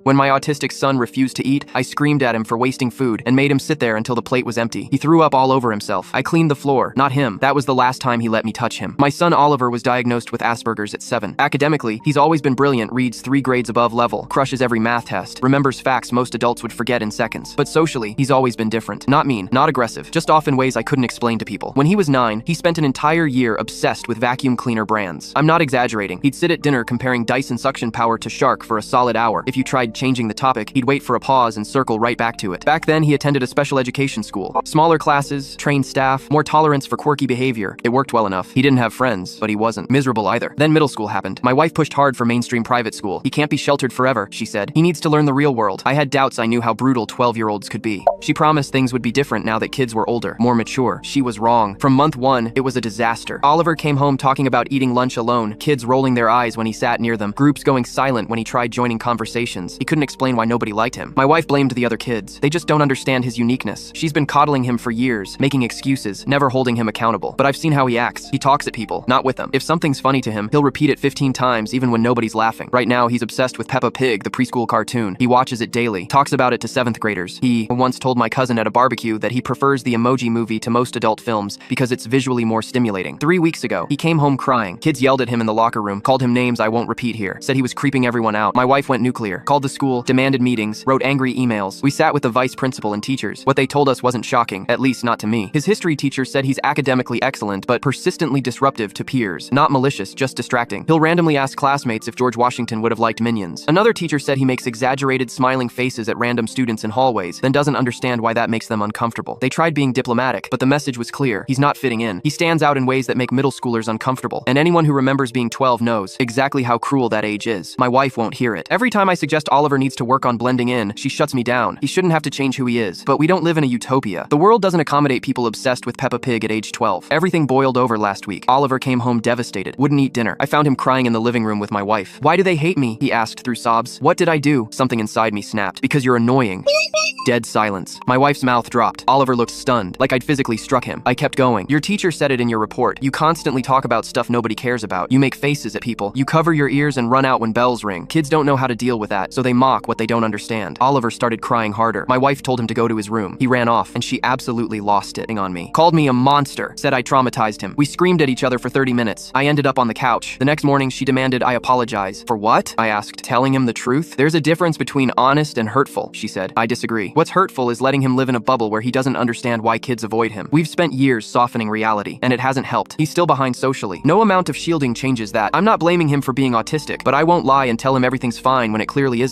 When my autistic son refused to eat, I screamed at him for wasting food and made him sit there until the plate was empty. He threw up all over himself. I cleaned the floor, not him. That was the last time he let me touch him. My son Oliver was diagnosed with Asperger's at 7. Academically, he's always been brilliant, reads 3 grades above level, crushes every math test, remembers facts most adults would forget in seconds. But socially, he's always been different. Not mean, not aggressive, just off in ways I couldn't explain to people. When he was 9, he spent an entire year obsessed with vacuum cleaner brands. I'm not exaggerating. He'd sit at dinner comparing Dyson suction power to Shark for a solid hour. If you tried changing the topic, he'd wait for a pause and circle right back to it. Back then, he attended a special education school. Smaller classes, trained staff, more tolerance for quirky behavior. It worked well enough. He didn't have friends, but he wasn't miserable either. Then middle school happened. My wife pushed hard for mainstream private school. He can't be sheltered forever, she said. He needs to learn the real world. I had doubts I knew how brutal 12-year-olds could be. She promised things would be different now that kids were older, more mature. She was wrong. From month 1, it was a disaster. Oliver came home talking about eating lunch alone, kids rolling their eyes when he sat near them, groups going silent when he tried joining conversations. He couldn't explain why nobody liked him. My wife blamed the other kids. They just don't understand his uniqueness. She's been coddling him for years, making excuses, never holding him accountable. But I've seen how he acts. He talks at people, not with them. If something's funny to him, he'll repeat it 15 times even when nobody's laughing. Right now, he's obsessed with Peppa Pig, the preschool cartoon. He watches it daily, talks about it to 7th graders. He once told my cousin at a barbecue that he prefers the Emoji Movie to most adult films because it's visually more stimulating. 3 weeks ago, he came home crying. Kids yelled at him in the locker room, called him names I won't repeat here, said he was creeping everyone out. My wife went nuclear, called the school, demanded meetings, wrote angry emails. We sat with the vice principal and teachers. What they told us wasn't shocking, at least not to me. His history teacher said he's academically excellent, but persistently disruptive to peers. Not malicious, just distracting. He'll randomly ask classmates if George Washington would have liked Minions. Another teacher said he makes exaggerated smiling faces at random students in hallways, then doesn't understand why that makes them uncomfortable. They tried being diplomatic, but the message was clear. He's not fitting in. He stands out in ways that make middle schoolers uncomfortable. And anyone who remembers being 12 knows exactly how cruel that age is. My wife won't hear it. Every time I suggest Oliver needs to work on blending in, she shuts me down. He shouldn't have to change who he is. But we don't live in a utopia. The world doesn't accommodate people obsessed with Peppa Pig at age 12. Everything boiled over last week. Oliver came home devastated, wouldn't eat dinner. I found him crying in the living room with my wife. Why do they hate me? He asked through sobs. What did I do? Something inside me snapped. Because you're annoying. Dead silence. My wife's mouth dropped. Oliver looked stunned, like I'd physically struck him. I kept going. Your teacher said it in your report. You constantly talk about stuff nobody cares about. You make faces at people. You cover your ears and run out when bells ring. Kids don't know how to deal with that, so they mock what they don't understand. Oliver started crying harder. My wife told him to go to his room. He ran off, and she absolutely lost it on me. Called me a monster. Said I traumatized him. We screamed at each other for 30 minutes. I ended up on the couch. The next morning, she demanded I apologize. For what? I asked. Telling him the truth? There's a difference between honest and hurtful, she said. I disagree. What's hurtful is letting him live in a bubble where he doesn't understand why kids avoid him. We've spent years softening reality, and it hasn't helped. He's still behind socially. No amount of shielding changes that. I'm not blaming him for being autistic, but I won't lie and tell him everything's fine when it clearly isn't.